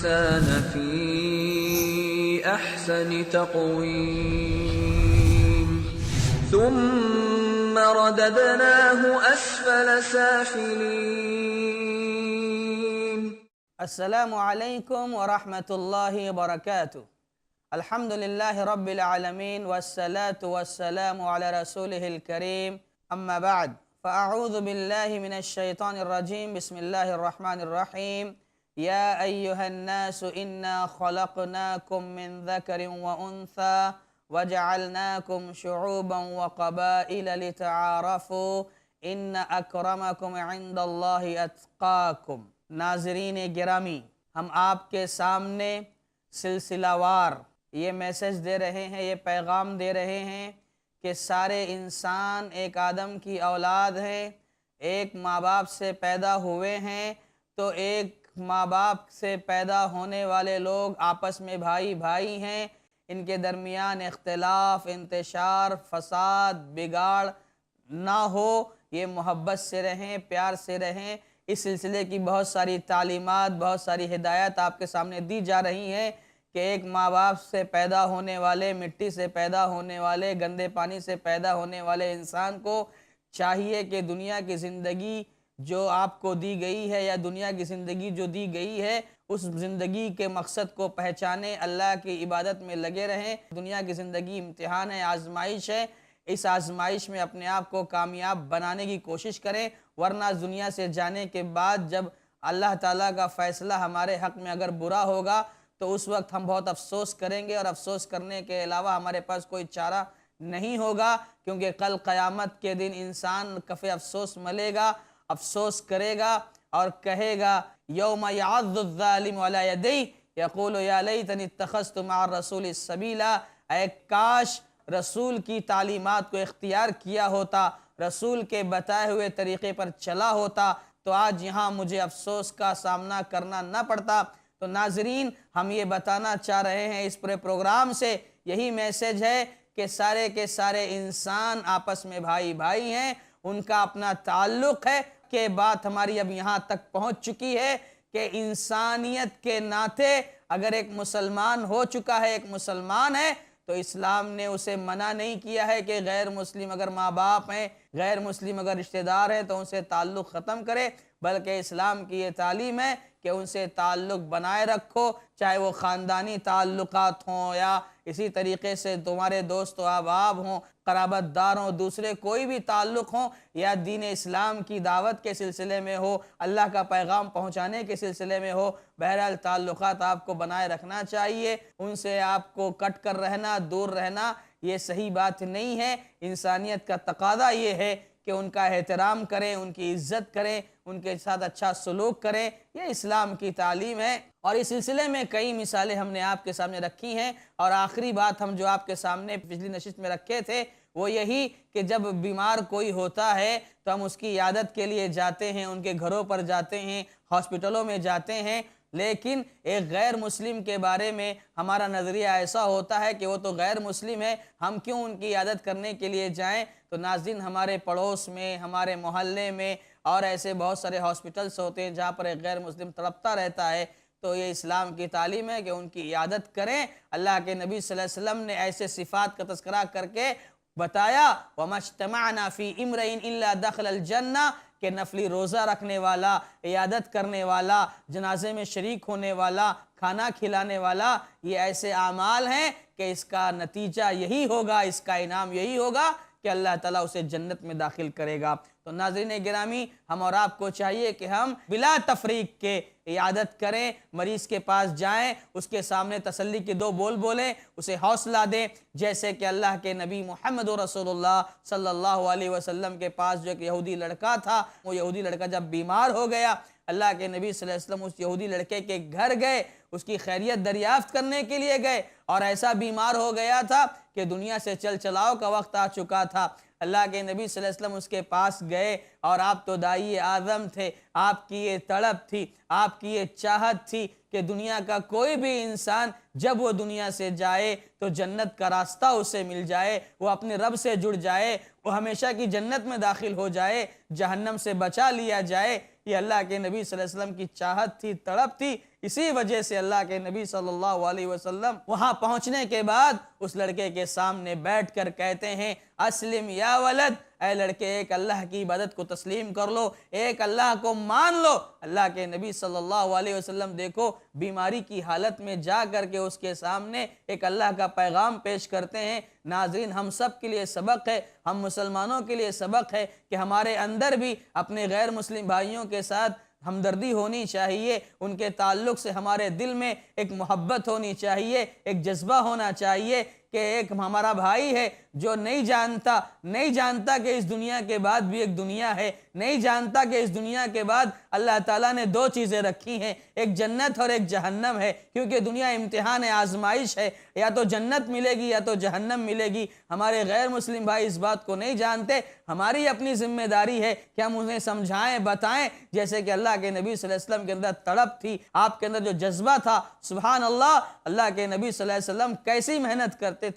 الإنسان في أحسن تقويم ثم رددناه أسفل سافلين. السلام علیکم ورحمۃ اللہ وبرکاتہ. الحمد للہ رب العالمین والصلاة والسلام علی رسولہ الکریم. اما بعد فاعوذ باللہ من الشیطان الرجیم. بسم اللہ الرحمن الرحیم. یا ایہا الناس انا خلقناکم من ذکر وانثى وجعلناکم شعوبا وقبائل لتعارفوا ان اکرمکم عند اللہ اتقاکم. ناظرین گرامی، ہم آپ کے سامنے سلسلہ وار یہ میسج دے رہے ہیں، یہ پیغام دے رہے ہیں کہ سارے انسان ایک آدم کی اولاد ہیں، ایک ماں باپ سے پیدا ہوئے ہیں، تو ایک ماں باپ سے پیدا ہونے والے لوگ آپس میں بھائی بھائی ہیں. ان کے درمیان اختلاف، انتشار، فساد، بگاڑ نہ ہو. یہ محبت سے رہیں، پیار سے رہیں. اس سلسلے کی بہت ساری تعلیمات، بہت ساری ہدایات آپ کے سامنے دی جا رہی ہیں کہ ایک ماں باپ سے پیدا ہونے والے، مٹی سے پیدا ہونے والے، گندے پانی سے پیدا ہونے والے انسان کو چاہیے کہ دنیا کی زندگی جو آپ کو دی گئی ہے یا دنیا کی زندگی جو دی گئی ہے اس زندگی کے مقصد کو پہچانے، اللہ کی عبادت میں لگے رہیں. دنیا کی زندگی امتحان ہے، آزمائش ہے. اس آزمائش میں اپنے آپ کو کامیاب بنانے کی کوشش کریں، ورنہ دنیا سے جانے کے بعد جب اللہ تعالیٰ کا فیصلہ ہمارے حق میں اگر برا ہوگا تو اس وقت ہم بہت افسوس کریں گے، اور افسوس کرنے کے علاوہ ہمارے پاس کوئی چارہ نہیں ہوگا، کیونکہ کل قیامت کے دن انسان کف افسوس ملے گا، افسوس کرے گا اور کہے گا یوم یعض الظالم علی یدیہ یقول یا لیتنی اتخذت مع الرسول سبیلا. اے کاش رسول کی تعلیمات کو اختیار کیا ہوتا، رسول کے بتائے ہوئے طریقے پر چلا ہوتا، تو آج یہاں مجھے افسوس کا سامنا کرنا نہ پڑتا. تو ناظرین، ہم یہ بتانا چاہ رہے ہیں اس پورے پروگرام سے، یہی میسج ہے کہ سارے کے سارے انسان آپس میں بھائی بھائی ہیں، ان کا اپنا تعلق ہے. کہ بات ہماری اب یہاں تک پہنچ چکی ہے کہ انسانیت کے ناطے اگر ایک مسلمان ہو چکا ہے، ایک مسلمان ہے، تو اسلام نے اسے منع نہیں کیا ہے کہ غیر مسلم اگر ماں باپ ہیں، غیر مسلم اگر رشتہ دار ہیں تو ان سے تعلق ختم کرے، بلکہ اسلام کی یہ تعلیم ہے کہ ان سے تعلق بنائے رکھو، چاہے وہ خاندانی تعلقات ہوں یا اسی طریقے سے تمہارے دوست و احباب ہوں، قرابت دار ہوں، دوسرے کوئی بھی تعلق ہوں، یا دین اسلام کی دعوت کے سلسلے میں ہو، اللہ کا پیغام پہنچانے کے سلسلے میں ہو. بہرحال تعلقات آپ کو بنائے رکھنا چاہیے، ان سے آپ کو کٹ کر رہنا، دور رہنا یہ صحیح بات نہیں ہے. انسانیت کا تقاضا یہ ہے کہ ان کا احترام کریں، ان کی عزت کریں، ان کے ساتھ اچھا سلوک کریں. یہ اسلام کی تعلیم ہے، اور اس سلسلے میں کئی مثالیں ہم نے آپ کے سامنے رکھی ہیں. اور آخری بات ہم جو آپ کے سامنے پچھلی نشست میں رکھے تھے وہ یہی کہ جب بیمار کوئی ہوتا ہے تو ہم اس کی عیادت کے لیے جاتے ہیں، ان کے گھروں پر جاتے ہیں، ہاسپٹلوں میں جاتے ہیں. لیکن ایک غیر مسلم کے بارے میں ہمارا نظریہ ایسا ہوتا ہے کہ وہ تو غیر مسلم ہے، ہم کیوں ان کی عیادت کرنے کے لیے جائیں. تو ناظرین، ہمارے پڑوس میں، ہمارے محلے میں اور ایسے بہت سارے ہاسپٹلس ہوتے ہیں جہاں پر ایک غیر مسلم تڑپتا رہتا ہے. تو یہ اسلام کی تعلیم ہے کہ ان کی عیادت کریں. اللہ کے نبی صلی اللہ علیہ وسلم نے ایسے صفات کا تذکرہ کر کے بتایا وَمَا اجْتَمَعْنَا فِي اِمْرَئٍ إِلَّا دَخَلَ الْجَنَّةَ، کہ نفلی روزہ رکھنے والا، عیادت کرنے والا، جنازے میں شریک ہونے والا، کھانا کھلانے والا، یہ ایسے اعمال ہیں کہ اس کا نتیجہ یہی ہوگا، اس کا انعام یہی ہوگا کہ اللہ تعالیٰ اسے جنت میں داخل کرے گا. تو ناظرین گرامی، ہم اور آپ کو چاہیے کہ ہم بلا تفریق کے عیادت کریں، مریض کے پاس جائیں، اس کے سامنے تسلی کے دو بول بولیں، اسے حوصلہ دیں. جیسے کہ اللہ کے نبی محمد رسول اللہ صلی اللہ علیہ وسلم کے پاس جو ایک یہودی لڑکا تھا، وہ یہودی لڑکا جب بیمار ہو گیا، اللہ کے نبی صلی اللہ علیہ وسلم اس یہودی لڑکے کے گھر گئے، اس کی خیریت دریافت کرنے کے لیے گئے، اور ایسا بیمار ہو گیا تھا کہ دنیا سے چل چلاؤ کا وقت آ چکا تھا. اللہ کے نبی صلی اللہ علیہ وسلم اس کے پاس گئے، اور آپ تو داعی اعظم تھے، آپ کی یہ طلب تھی، آپ کی یہ چاہت تھی کہ دنیا کا کوئی بھی انسان جب وہ دنیا سے جائے تو جنت کا راستہ اسے مل جائے، وہ اپنے رب سے جڑ جائے، وہ ہمیشہ کی جنت میں داخل ہو جائے، جہنم سے بچا لیا جائے. یہ اللہ کے نبی صلی اللہ علیہ وسلم کی چاہت تھی، طلب تھی. اسی وجہ سے اللہ کے نبی صلی اللہ علیہ وسلم وہاں پہنچنے کے بعد اس لڑکے کے سامنے بیٹھ کر کہتے ہیں اسلم یا ولد، اے لڑکے ایک اللہ کی عبادت کو تسلیم کر لو، ایک اللہ کو مان لو۔ اللہ کے نبی صلی اللہ علیہ وسلم دیکھو بیماری کی حالت میں جا کر کے اس کے سامنے ایک اللہ کا پیغام پیش کرتے ہیں۔ ناظرین، ہم سب کے لیے سبق ہے، ہم مسلمانوں کے لیے سبق ہے کہ ہمارے اندر بھی اپنے غیر مسلم بھائیوں کے ساتھ ہمدردی ہونی چاہیے، ان کے تعلق سے ہمارے دل میں ایک محبت ہونی چاہیے، ایک جذبہ ہونا چاہیے کہ ایک ہمارا بھائی ہے جو نہیں جانتا کہ اس دنیا کے بعد بھی ایک دنیا ہے، نہیں جانتا کہ اس دنیا کے بعد اللہ تعالیٰ نے دو چیزیں رکھی ہیں، ایک جنت اور ایک جہنم ہے، کیونکہ دنیا امتحان ہے، آزمائش ہے، یا تو جنت ملے گی یا تو جہنم ملے گی۔ ہمارے غیر مسلم بھائی اس بات کو نہیں جانتے، ہماری اپنی ذمہ داری ہے کہ ہم انہیں سمجھائیں، بتائیں، جیسے کہ اللہ کے نبی صلی اللہ علیہ وسلم کے اندر تڑپ تھی، آپ کے اندر جو جذبہ تھا، سبحان اللہ، اللہ کے نبی صلی اللہ علیہ وسلم کیسی محنت کرتے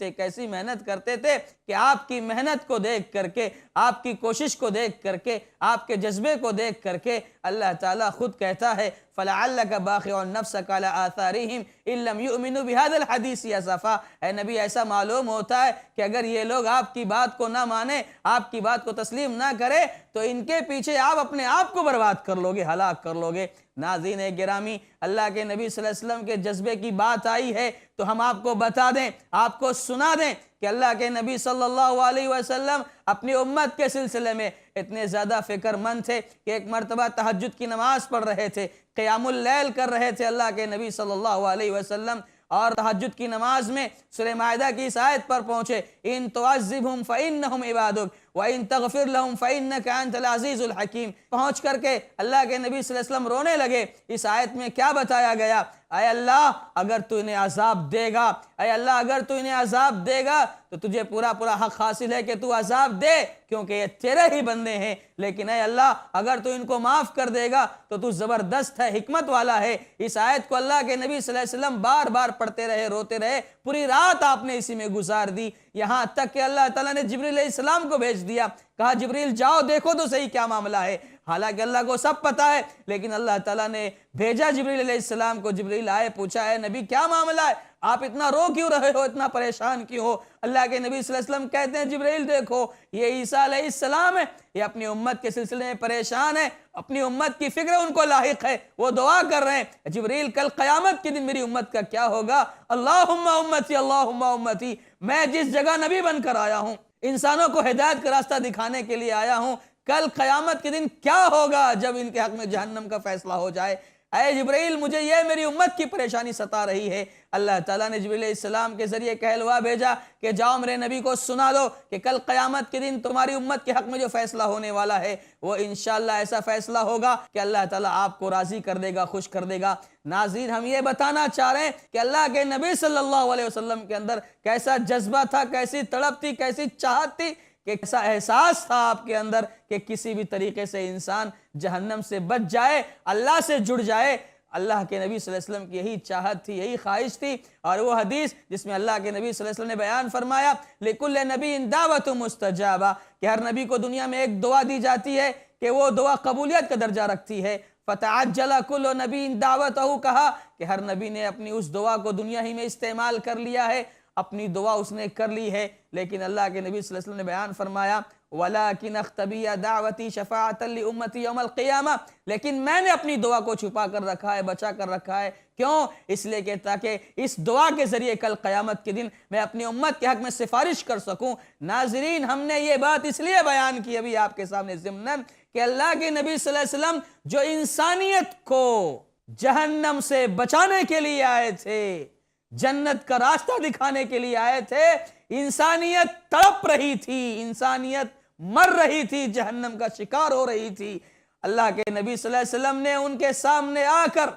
تھے کہ آپ کی محنت کو دیکھ کر کے، آپ کی کوشش کو دیکھ کر کے، آپ کے جذبے کو دیکھ کر کے اللہ تعالیٰ خود کہتا ہے فَلَعَلَّكَ بَاخِعٌ نَفْسَكَ عَلَىٰ آثَارِهِمْ إِن لَّمْ يُؤْمِنُوا بِهَذَا الْحَدِيثِ أَسَفًا۔ اے نبی، ایسا معلوم ہوتا ہے کہ اگر یہ لوگ آپ کی بات کو نہ مانے، آپ کی بات کو تسلیم نہ کرے تو ان کے پیچھے آپ اپنے آپ کو برباد کر لو گے، ہلاک کر لو گے۔ ناظرین گرامی، اللہ کے نبی صلی اللہ علیہ وسلم کے جذبے کی بات آئی ہے تو ہم آپ کو بتا دیں، آپ کو سنا دیں کہ اللہ کے نبی صلی اللہ علیہ وسلم اپنی امت کے سلسلے میں اتنے زیادہ فکر مند تھے کہ ایک مرتبہ تہجد کی نماز پڑھ رہے تھے، قیام اللیل کر رہے تھے اللہ کے نبی صلی اللہ علیہ وسلم، اور تہجد کی نماز میں سورہ مائدہ کی اس آیت پر پہنچے ان تعذبہم فإنہم عبادک وَإِن تَغْفِرْ لَهُمْ فَإِنَّكَ أَنْتَ الْعَزِيزُ الْحَكِيمُ۔ پہنچ کر کے اللہ کے نبی صلی اللہ علیہ وسلم رونے لگے۔ اس آیت میں کیا بتایا گیا؟ اے اللہ اگر تو انہیں عذاب دے گا، اے اللہ اگر تو انہیں عذاب دے گا تو تجھے پورا حق حاصل ہے کہ تو عذاب دے، کیونکہ یہ تیرے ہی بندے ہیں، لیکن اے اللہ اگر تو ان کو معاف کر دے گا تو تو زبردست ہے، حکمت والا ہے۔ اس آیت کو اللہ کے نبی صلی اللہ علیہ وسلم بار بار پڑھتے رہے، روتے رہے، پوری رات آپ نے اسی میں گزار دی، یہاں تک کہ اللہ تعالیٰ نے جبریل علیہ السلام کو بھیج دیا، کہا جبریل جاؤ دیکھو تو صحیح کیا معاملہ ہے۔ حالانکہ اللہ کو سب پتا ہے، لیکن اللہ تعالیٰ نے بھیجا جبریل علیہ السلام کو۔ جبریل آئے، پوچھا اے نبی کیا معاملہ ہے، آپ اتنا رو کیوں رہے ہو، اتنا پریشان کیوں ہو؟ اللہ کے نبی صلی اللہ علیہ وسلم کہتے ہیں جبریل دیکھو یہ عیسیٰ علیہ السلام ہے، یہ اپنی امت کے سلسلے میں پریشان ہے، اپنی امت کی فکر ان کو لاحق ہے، وہ دعا کر رہے ہیں جبریل کل قیامت کے دن میری امت کا کیا ہوگا؟ اللہم امتی اللہم امتی، میں جس جگہ نبی بن کر آیا ہوں، انسانوں کو ہدایت کا راستہ دکھانے کے لیے آیا ہوں، کل قیامت کے دن کیا ہوگا جب ان کے حق میں جہنم کا فیصلہ ہو جائے؟ اے جبریل مجھے یہ میری امت کی پریشانی ستا رہی ہے۔ اللہ تعالیٰ نے جبریل علیہ السلام کے ذریعے کہلوا بھیجا کہ جاؤ میرے نبی کو سنا دو کہ کل قیامت کے دن تمہاری امت کے حق میں جو فیصلہ ہونے والا ہے وہ انشاءاللہ ایسا فیصلہ ہوگا کہ اللہ تعالیٰ آپ کو راضی کر دے گا، خوش کر دے گا۔ ناظرین، ہم یہ بتانا چاہ رہے ہیں کہ اللہ کے نبی صلی اللہ علیہ وسلم کے اندر کیسا جذبہ تھا، کیسی تڑپ تھی، کیسی چاہت تھی، کہ ایسا احساس تھا آپ کے اندر کہ کسی بھی طریقے سے انسان جہنم سے بچ جائے، اللہ سے جڑ جائے۔ اللہ کے نبی صلی اللہ علیہ وسلم کی یہی چاہت تھی، یہی خواہش تھی، اور وہ حدیث جس میں اللہ کے نبی صلی اللہ علیہ وسلم نے بیان فرمایا لِكُلِّ نَبِيٍّ دَعْوَةٌ مُسْتَجَابَةٌ، کہ ہر نبی کو دنیا میں ایک دعا دی جاتی ہے کہ وہ دعا قبولیت کا درجہ رکھتی ہے۔ فَتَعَجَّلَ كُلُّ نَبِيٍّ دَعْوَتَهُ، کہا کہ ہر نبی نے اپنی اس دعا کو دنیا ہی میں استعمال کر لیا ہے، اپنی دعا اس نے کر لی ہے، لیکن اللہ کے نبی صلی اللہ علیہ وسلم نے بیان فرمایا وَلَكِنْ اخْتَبِيَ دَعْوَتِي شَفَاعَةً لِأُمَّتِي يَوْمَ الْقِيَامَةِ، لیکن میں نے اپنی دعا کو چھپا کر رکھا ہے، بچا کر رکھا ہے، کیوں؟ اس لیے کہ تاکہ اس دعا کے ذریعے کل قیامت کے دن میں اپنی امت کے حق میں سفارش کر سکوں۔ ناظرین، ہم نے یہ بات اس لیے بیان کی ابھی آپ کے سامنے ضمناً کہ اللہ کے نبی صلی اللہ علیہ وسلم جو انسانیت کو جہنم سے بچانے کے لیے آئے تھے، جنت کا راستہ دکھانے کے لیے آئے تھے، انسانیت تڑپ رہی تھی، انسانیت مر رہی تھی، جہنم کا شکار ہو رہی تھی، اللہ کے نبی صلی اللہ علیہ وسلم نے ان کے سامنے آ کر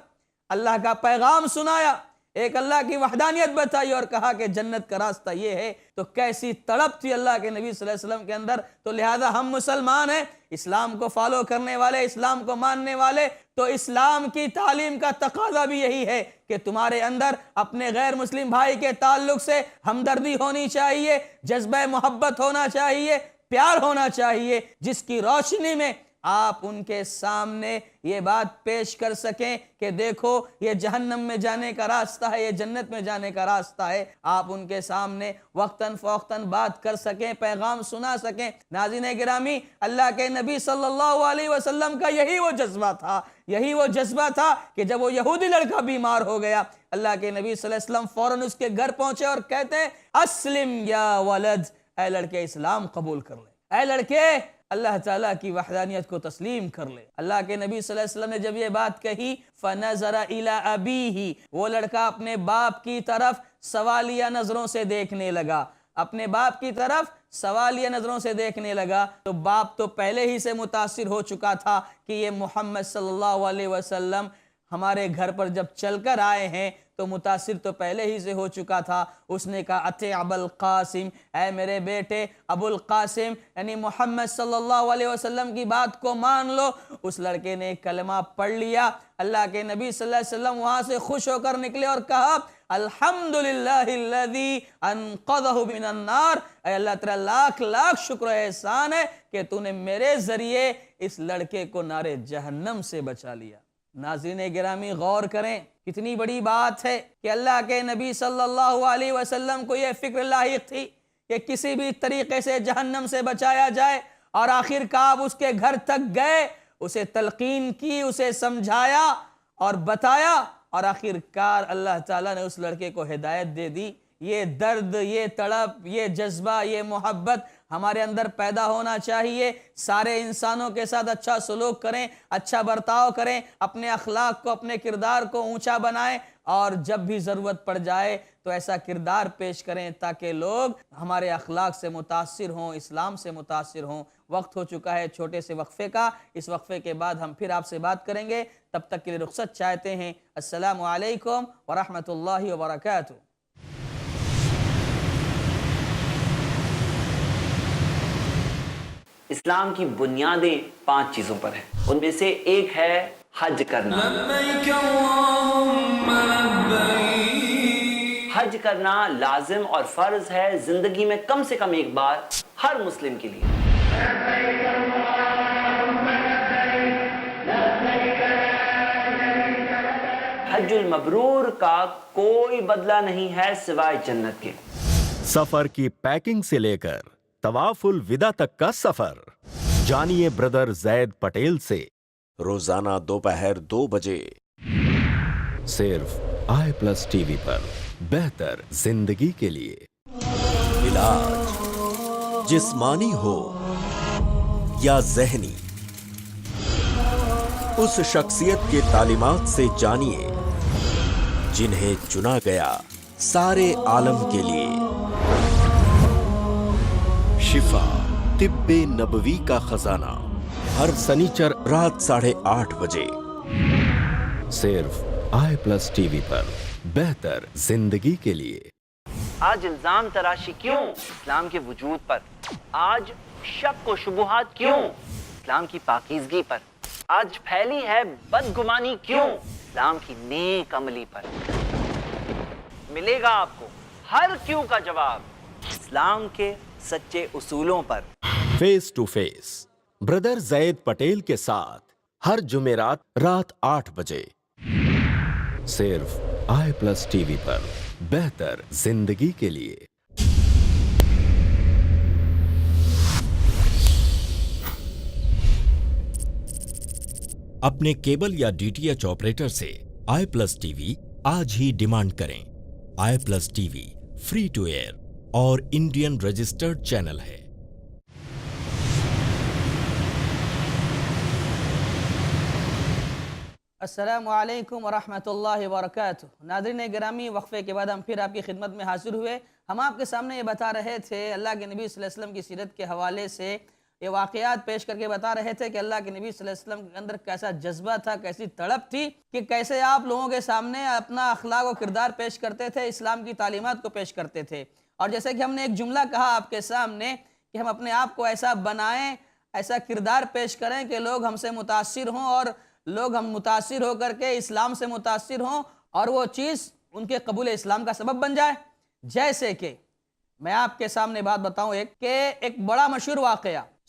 اللہ کا پیغام سنایا، ایک اللہ کی وحدانیت بتائی اور کہا کہ جنت کا راستہ یہ ہے، تو کیسی تڑپ تھی اللہ کے نبی صلی اللہ علیہ وسلم کے اندر۔ تو لہذا ہم مسلمان ہیں، اسلام کو فالو کرنے والے، اسلام کو ماننے والے، تو اسلام کی تعلیم کا تقاضا بھی یہی ہے کہ تمہارے اندر اپنے غیر مسلم بھائی کے تعلق سے ہمدردی ہونی چاہیے، جذبہ محبت ہونا چاہیے، پیار ہونا چاہیے، جس کی روشنی میں آپ ان کے سامنے یہ بات پیش کر سکیں کہ دیکھو یہ جہنم میں جانے کا راستہ ہے، یہ جنت میں جانے کا راستہ ہے، آپ ان کے سامنے وقتاً فوقتاً بات کر سکیں، پیغام سنا سکیں۔ ناظرین گرامی، اللہ کے نبی صلی اللہ علیہ وسلم کا یہی وہ جذبہ تھا، یہی وہ جذبہ تھا کہ جب وہ یہودی لڑکا بیمار ہو گیا، اللہ کے نبی صلی اللہ علیہ وسلم فوراً اس کے گھر پہنچے اور کہتے ہیں اسلم یا ولد، اے لڑکے اسلام قبول کر لے، اے لڑکے اللہ تعالیٰ کی وحدانیت کو تسلیم کر لے۔ اللہ کے نبی صلی اللہ علیہ وسلم نے جب یہ بات کہی فَنَظَرَ إِلَىٰ أَبِيهِ، وہ لڑکا اپنے باپ کی طرف سوالیہ نظروں سے دیکھنے لگا، اپنے باپ کی طرف سوالیہ نظروں سے دیکھنے لگا۔ تو باپ تو پہلے ہی سے متاثر ہو چکا تھا کہ یہ محمد صلی اللہ علیہ وسلم ہمارے گھر پر جب چل کر آئے ہیں تو متاثر تو پہلے ہی سے ہو چکا تھا۔ اس نے کہا اطیع ابا القاسم، اے میرے بیٹے ابو القاسم یعنی محمد صلی اللہ علیہ وسلم کی بات کو مان لو۔ اس لڑکے نے کلمہ پڑھ لیا۔ اللہ کے نبی صلی اللہ علیہ وسلم وہاں سے خوش ہو کر نکلے اور کہا الحمدللہ الذی انقذہ من النار، اے اللہ تیرا لاکھ لاکھ شکر و احسان ہے کہ تو نے میرے ذریعے اس لڑکے کو نار جہنم سے بچا لیا۔ ناظرین گرامی غور کریں، کتنی بڑی بات ہے کہ اللہ کے نبی صلی اللہ علیہ وسلم کو یہ فکر لاحق تھی کہ کسی بھی طریقے سے جہنم سے بچایا جائے، اور آخر کار اس کے گھر تک گئے، اسے تلقین کی، اسے سمجھایا اور بتایا، اور آخر کار اللہ تعالیٰ نے اس لڑکے کو ہدایت دے دی۔ یہ درد، یہ تڑپ، یہ جذبہ، یہ محبت ہمارے اندر پیدا ہونا چاہیے۔ سارے انسانوں کے ساتھ اچھا سلوک کریں، اچھا برتاؤ کریں، اپنے اخلاق کو، اپنے کردار کو اونچا بنائیں، اور جب بھی ضرورت پڑ جائے تو ایسا کردار پیش کریں تاکہ لوگ ہمارے اخلاق سے متاثر ہوں، اسلام سے متاثر ہوں۔ وقت ہو چکا ہے چھوٹے سے وقفے کا، اس وقفے کے بعد ہم پھر آپ سے بات کریں گے، تب تک کے لیے رخصت چاہتے ہیں۔ السلام علیکم ورحمۃ اللہ وبرکاتہ۔ اسلام کی بنیادیں 5 چیزوں پر ہیں، ان میں سے ایک ہے حج کرنا۔ لبیک اللہم لبیک، حج کرنا لازم اور فرض ہے زندگی میں کم سے کم ایک بار ہر مسلم کے لیے۔ حج المبرور کا کوئی بدلہ نہیں ہے سوائے جنت کے۔ سفر کی پیکنگ سے لے کر طواف الوداع تک کا سفر جانیے بردر زید پٹیل سے روزانہ دوپہر 2 بجے صرف i+ TV پر، بہتر زندگی کے لیے۔ علاج جسمانی ہو یا ذہنی، اس شخصیت کے تعلیمات سے جانیے جنہیں چنا گیا سارے عالم کے لیے۔ شفا طب نبوی کا خزانہ، ہر سنیچر رات 8:30 بجے صرف i+ TV پر، بہتر زندگی کے لیے۔ آج الزام تراشی کیوں اسلام کے وجود پر؟ آج شک و شبہات کیوں اسلام کی پاکیزگی پر؟ آج پھیلی ہے بدگمانی کیوں اسلام کی نیک عملی پر؟ ملے گا آپ کو ہر کیوں کا جواب اسلام کے سچے اصولوں پر۔ فیس ٹو فیس بردر زید پٹیل کے ساتھ ہر جمعرات رات 8 بجے صرف i+ TV پر، بہتر زندگی کے لیے۔ اپنے کیبل یا DTH آپریٹر سے i+ TV آج ہی ڈیمانڈ کریں۔ i+ TV free to air اور انڈین رجسٹرڈ چینل ہے۔ السلام علیکم ورحمۃ اللہ وبرکاتہ۔ ناظرین گرامی، وقفے کے بعد ہم پھر آپ کی خدمت میں حاضر ہوئے۔ ہم آپ کے سامنے یہ بتا رہے تھے، اللہ کے نبی صلی اللہ علیہ وسلم کی سیرت کے حوالے سے یہ واقعات پیش کر کے بتا رہے تھے کہ اللہ کے نبی صلی اللہ علیہ وسلم کے اندر کیسا جذبہ تھا، کیسی تڑپ تھی کہ کیسے آپ لوگوں کے سامنے اپنا اخلاق و کردار پیش کرتے تھے، اسلام کی تعلیمات کو پیش کرتے تھے۔ اور جیسے کہ ہم نے ایک جملہ کہا آپ کے سامنے کہ ہم اپنے آپ کو ایسا بنائیں، ایسا کردار پیش کریں کہ لوگ ہم سے متاثر ہوں، اور لوگ ہم متاثر ہو کر کے اسلام سے متاثر ہوں، اور وہ چیز ان کے قبول اسلام کا سبب بن جائے۔ جیسے کہ میں آپ کے سامنے بات بتاؤں ایک بڑا مشہور واقعہ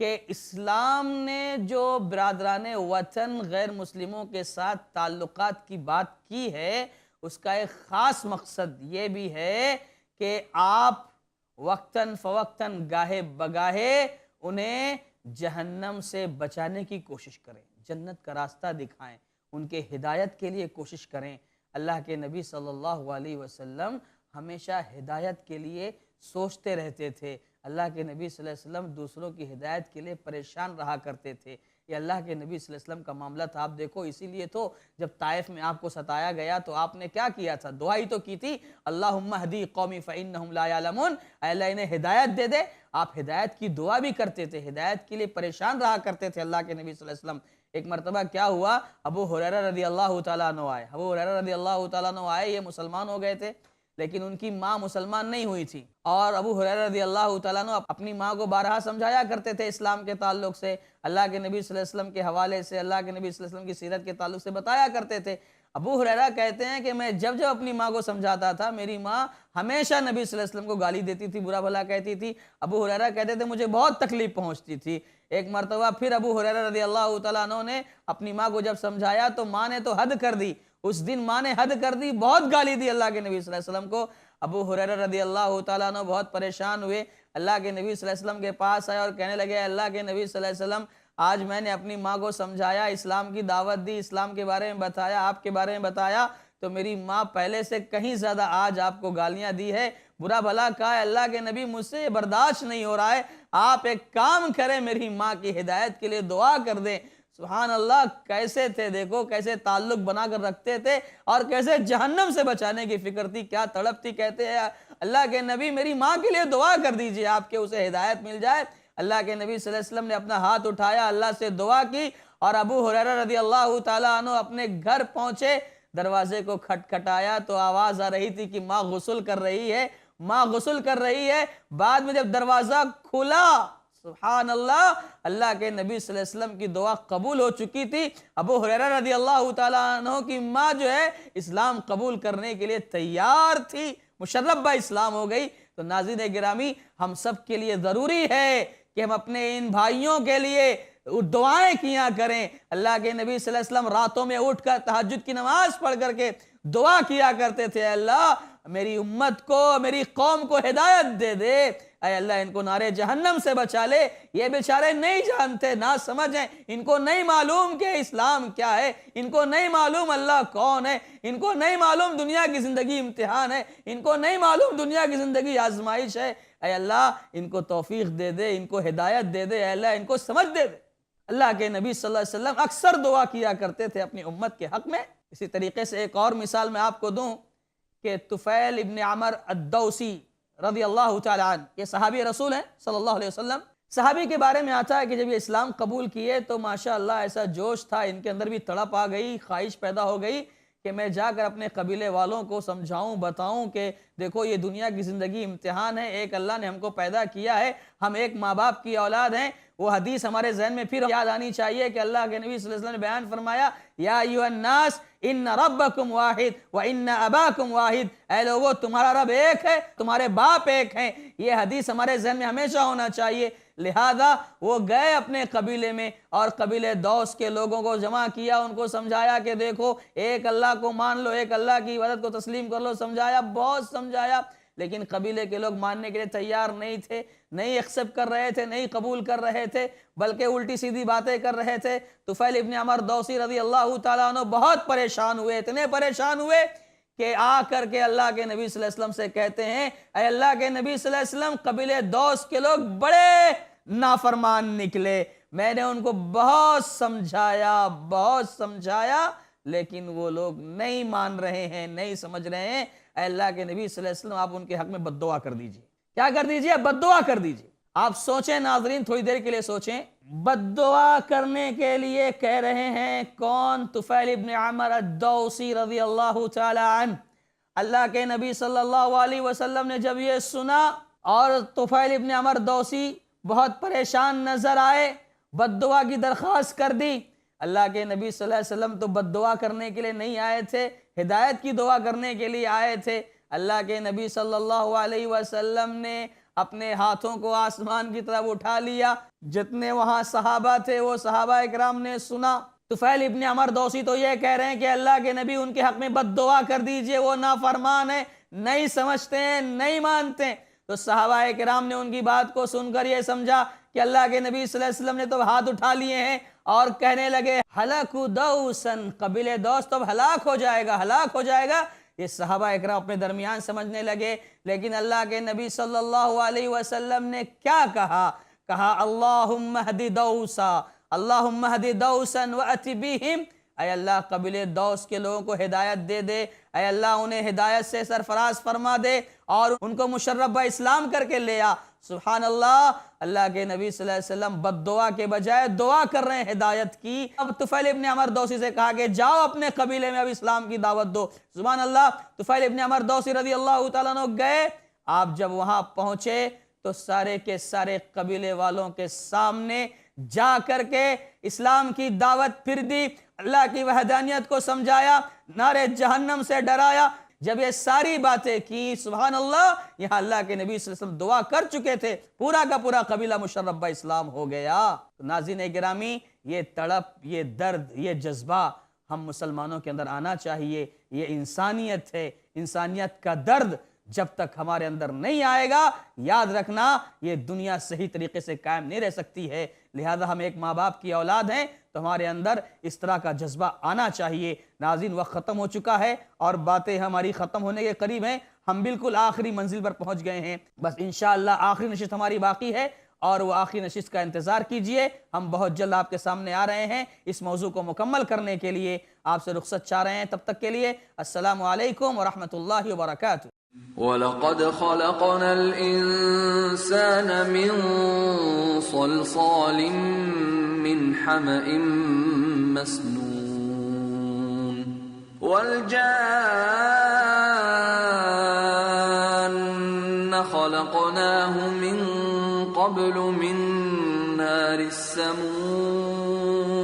کہ اسلام نے جو برادران وطن غیر مسلموں کے ساتھ تعلقات کی بات کی ہے، اس کا ایک خاص مقصد یہ بھی ہے کہ آپ وقتاً فوقتاً گاہے بگاہے انہیں جہنم سے بچانے کی کوشش کریں، جنت کا راستہ دکھائیں، ان کے ہدایت کے لیے کوشش کریں۔ اللہ کے نبی صلی اللہ علیہ وسلم ہمیشہ ہدایت کے لیے سوچتے رہتے تھے۔ اللہ کے نبی صلی اللہ علیہ وسلم دوسروں کی ہدایت کے لیے پریشان رہا کرتے تھے۔ یہ اللہ کے نبی صلی اللہ علیہ وسلم کا معاملہ تھا۔ آپ دیکھو، اسی لیے تو جب طائف میں آپ کو ستایا گیا تو آپ نے کیا کیا تھا؟ دعا ہی تو کی تھی، اللہم اہدی قومی فإنہم لا یعلمون، اے اللہ انہیں ہدایت دے دے۔ آپ ہدایت کی دعا بھی کرتے تھے، ہدایت کے لیے پریشان رہا کرتے تھے اللہ کے نبی صلی اللہ علیہ وسلم۔ ایک مرتبہ کیا ہوا، ابو ہریرہ رضی اللہ تعالیٰ عنہ آئے، ابو ہریرہ رضی اللہ تعالیٰ عنہ آئے، یہ مسلمان ہو گئے تھے لیکن ان کی ماں مسلمان نہیں ہوئی تھی، اور ابو ہریرہ رضی اللہ تعالیٰ عنہ اپنی ماں کو بارہا سمجھایا کرتے تھے اسلام کے تعلق سے، اللہ کے نبی صلی اللہ علیہ وسلم کے حوالے سے، اللہ کے نبی صلی اللہ علیہ وسلم کی سیرت کے تعلق سے بتایا کرتے تھے۔ ابو ہریرہ کہتے ہیں کہ میں جب اپنی ماں کو سمجھاتا تھا، میری ماں ہمیشہ نبی صلی اللہ علیہ وسلم کو گالی دیتی تھی، برا بھلا کہتی تھی۔ ابو ہریرہ کہتے تھے مجھے بہت تکلیف پہنچتی تھی۔ ایک مرتبہ پھر ابو ہریرہ رضی اللہ تعالیٰ عنہ نے اپنی ماں کو جب سمجھایا تو ماں نے تو حد کر دی، اس دن ماں نے حد کر دی، بہت گالی دی اللہ کے نبی صلی اللہ علیہ وسلم کو۔ ابو ہریرہ رضی اللہ تعالیٰ عنہ بہت پریشان ہوئے، اللہ کے نبی صلی اللہ علیہ وسلم کے پاس آئے اور کہنے لگے، اللہ کے نبی صلی اللہ علیہ وسلم آج میں نے اپنی ماں کو سمجھایا، اسلام کی دعوت دی، اسلام کے بارے میں بتایا، آپ کے بارے میں بتایا، تو میری ماں پہلے سے کہیں زیادہ آج آپ کو گالیاں دی ہے، برا بھلا کہا ہے، اللہ کے نبی مجھ سے یہ برداشت نہیں ہو رہا ہے، آپ ایک کام کریں، میری ماں کی ہدایت کے لیے دعا کر دیں۔ سبحان اللہ، کیسے تھے، دیکھو کیسے تعلق بنا کر رکھتے تھے اور کیسے جہنم سے بچانے کی فکر تھی، کیا تڑپ تھی۔ کہتے ہیں اللہ کے نبی میری ماں کے لیے دعا کر دیجئے، آپ کے اسے ہدایت مل جائے۔ اللہ کے نبی صلی اللہ علیہ وسلم نے اپنا ہاتھ اٹھایا، اللہ سے دعا کی، اور ابو ہریرہ رضی اللہ تعالیٰ عنہ اپنے گھر پہنچے، دروازے کو کھٹکھٹایا تو آواز آ رہی تھی کہ ماں غسل کر رہی ہے، ماں غسل کر رہی ہے۔ بعد میں جب دروازہ کھلا، سبحان اللہ، اللہ کے نبی صلی اللہ علیہ وسلم کی دعا قبول ہو چکی تھی۔ ابو ہریرہ رضی اللہ تعالیٰ عنہ کی ماں جو ہے اسلام قبول کرنے کے لیے تیار تھی، مشرف با اسلام ہو گئی۔ تو ناظرین گرامی، ہم سب کے لیے ضروری ہے کہ ہم اپنے ان بھائیوں کے لیے دعائیں کیا کریں۔ اللہ کے نبی صلی اللہ علیہ وسلم راتوں میں اٹھ کر تہجد کی نماز پڑھ کر کے دعا کیا کرتے تھے، اللہ میری امت کو، میری قوم کو ہدایت دے دے، اے اللہ ان کو نارے جہنم سے بچا لے۔ یہ بیچارے نہیں جانتے، نہ سمجھیں، ان کو نہیں معلوم کہ اسلام کیا ہے، ان کو نہیں معلوم اللہ کون ہے، ان کو نہیں معلوم دنیا کی زندگی امتحان ہے، ان کو نہیں معلوم دنیا کی زندگی آزمائش ہے۔ اے اللہ ان کو توفیق دے دے، ان کو ہدایت دے دے، اے اللہ ان کو سمجھ دے دے۔ اللہ کے نبی صلی اللہ علیہ وسلم اکثر دعا کیا کرتے تھے اپنی امت کے حق میں۔ اسی طریقے سے ایک اور مثال میں آپ کو دوں کہ طفیل ابن عمر الدوسی رضی اللہ تعالیٰ عنہ، یہ صحابی رسول ہیں صلی اللہ علیہ وسلم۔ صحابی کے بارے میں آتا ہے کہ جب یہ اسلام قبول کیے تو ماشاءاللہ ایسا جوش تھا، ان کے اندر بھی تڑپ آ گئی، خواہش پیدا ہو گئی کہ میں جا کر اپنے قبیلے والوں کو سمجھاؤں، بتاؤں کہ دیکھو یہ دنیا کی زندگی امتحان ہے، ایک اللہ نے ہم کو پیدا کیا ہے، ہم ایک ماں باپ کی اولاد ہیں۔ وہ حدیث ہمارے ذہن میں پھر یاد آنی چاہیے کہ اللہ کے نبی صلی اللہ علیہ وسلم نے بیان فرمایا، یا ایھا الناس ان ربکم واحد وان اباکم واحد، اے لوگو تمہارا رب ایک ہے، تمہارے باپ ایک ہیں۔ یہ حدیث ہمارے ذہن میں ہمیشہ ہونا چاہیے۔ لہذا وہ گئے اپنے قبیلے میں اور قبیلے دوس کے لوگوں کو جمع کیا، ان کو سمجھایا کہ دیکھو ایک اللہ کو مان لو، ایک اللہ کی عبادت کو تسلیم کر لو، سمجھایا، بہت سمجھایا، لیکن قبیلے کے لوگ ماننے کے لیے تیار نہیں تھے، نہیں ایکسپٹ کر رہے تھے، نہیں قبول کر رہے تھے، بلکہ الٹی سیدھی باتیں کر رہے تھے۔ طفیل ابن عمر دوسی رضی اللہ تعالیٰ عنہ بہت پریشان ہوئے، اتنے پریشان ہوئے کہ آ کر کے اللہ کے نبی صلی اللہ علیہ وسلم سے کہتے ہیں، اے اللہ کے نبی صلی اللہ علیہ وسلم، قبیلے دوس کے لوگ بڑے نافرمان نکلے، میں نے ان کو بہت سمجھایا لیکن وہ لوگ نہیں مان رہے ہیں، نہیں سمجھ رہے ہیں۔ اے اللہ کے نبی صلی اللہ علیہ وسلم آپ ان کے حق میں بد دعا کر دیجئے۔ کیا کر دیجئے؟ بد دعا کر دیجئے۔ آپ سوچیں ناظرین، تھوڑی دیر کے لیے سوچیں، بد دعا کرنے کے لیے کہہ رہے ہیں کون؟ طفیل ابن عمر الدوسی رضی اللہ تعالی عنہ۔ اللہ کے نبی صلی اللہ علیہ وسلم نے جب یہ سنا اور طفیل ابن عمر دوسی بہت پریشان نظر آئے، بد دعا کی درخواست کر دی۔ اللہ کے نبی صلی اللہ علیہ وسلم تو بد دعا کرنے کے لیے نہیں آئے تھے، ہدایت کی دعا کرنے کے لیے آئے تھے۔ اللہ کے نبی صلی اللہ علیہ وسلم نے اپنے ہاتھوں کو آسمان کی طرف اٹھا لیا. جتنے وہاں صحابہ تھے وہ صحابہ اکرام نے سنا. طفیل ابن عمر دوسی تو یہ کہہ رہے ہیں کہ اللہ کے نبی ان کے حق میں بد دعا کر دیجئے، وہ نافرمان ہیں، نہیں سمجھتے ہیں، نہیں مانتے ہیں. تو صحابہ کرام نے ان کی بات کو سن کر یہ سمجھا کہ اللہ کے نبی صلی اللہ علیہ وسلم نے تو ہاتھ اٹھا لیے ہیں، اور کہنے لگے ہلاکو دوسن، قبیلہ دوس تو ہلاک ہو جائے گا، ہلاک ہو جائے گا. یہ صحابہ اکرام اپنے درمیان سمجھنے لگے. لیکن اللہ کے نبی صلی اللہ علیہ وسلم نے کیا کہا؟ کہا اللہم اہد دوسا، اللہم اہد دوسا وأت بہم. اے اللہ قبیلہ دوس کے لوگوں کو ہدایت دے دے، اے اللہ انہیں ہدایت سے سرفراز فرما دے اور ان کو مشرف با اسلام کر کے لے آ. سبحان اللہ، اللہ کے نبی صلی اللہ علیہ وسلم بد دعا کے بجائے دعا کر رہے ہیں ہدایت کی. اب طفیل ابن عمر دوسی سے کہا کہ جاؤ اپنے قبیلے میں اب اسلام کی دعوت دو. سبحان اللہ. طفیل ابن عمر دوسی رضی اللہ تعالیٰ عنہ گئے. آپ جب وہاں پہنچے تو سارے کے سارے قبیلے والوں کے سامنے جا کر کے اسلام کی دعوت پھر دی، اللہ کی وحدانیت کو سمجھایا، نارے جہنم سے ڈرایا. جب یہ ساری باتیں کی، سبحان اللہ، یہاں اللہ کے نبی صلی اللہ علیہ وسلم دعا کر چکے تھے، پورا کا پورا قبیلہ مشرف با اسلام ہو گیا. ناظرین گرامی، یہ تڑپ، یہ درد، یہ جذبہ ہم مسلمانوں کے اندر آنا چاہیے. یہ انسانیت ہے. انسانیت کا درد جب تک ہمارے اندر نہیں آئے گا، یاد رکھنا یہ دنیا صحیح طریقے سے قائم نہیں رہ سکتی ہے. لہذا ہم ایک ماں باپ کی اولاد ہیں تو ہمارے اندر اس طرح کا جذبہ آنا چاہیے. ناظرین، وقت ختم ہو چکا ہے اور باتیں ہماری ختم ہونے کے قریب ہیں. ہم بالکل آخری منزل پر پہنچ گئے ہیں. بس انشاءاللہ آخری نشست ہماری باقی ہے اور وہ آخری نشست کا انتظار کیجئے. ہم بہت جلد آپ کے سامنے آ رہے ہیں اس موضوع کو مکمل کرنے کے لیے. آپ سے رخصت چاہ رہے ہیں. تب تک کے لیے السلام علیکم ورحمۃ اللہ وبرکاتہ. وَلَقَدْ خَلَقْنَا الْإِنسَانَ مِنْ صَلْصَالٍ مِنْ حَمَإٍ مَسْنُونٍ وَالْجَانَّ خَلَقْنَاهُ مِنْ قَبْلُ مِنْ نَارِ السَّمُومِ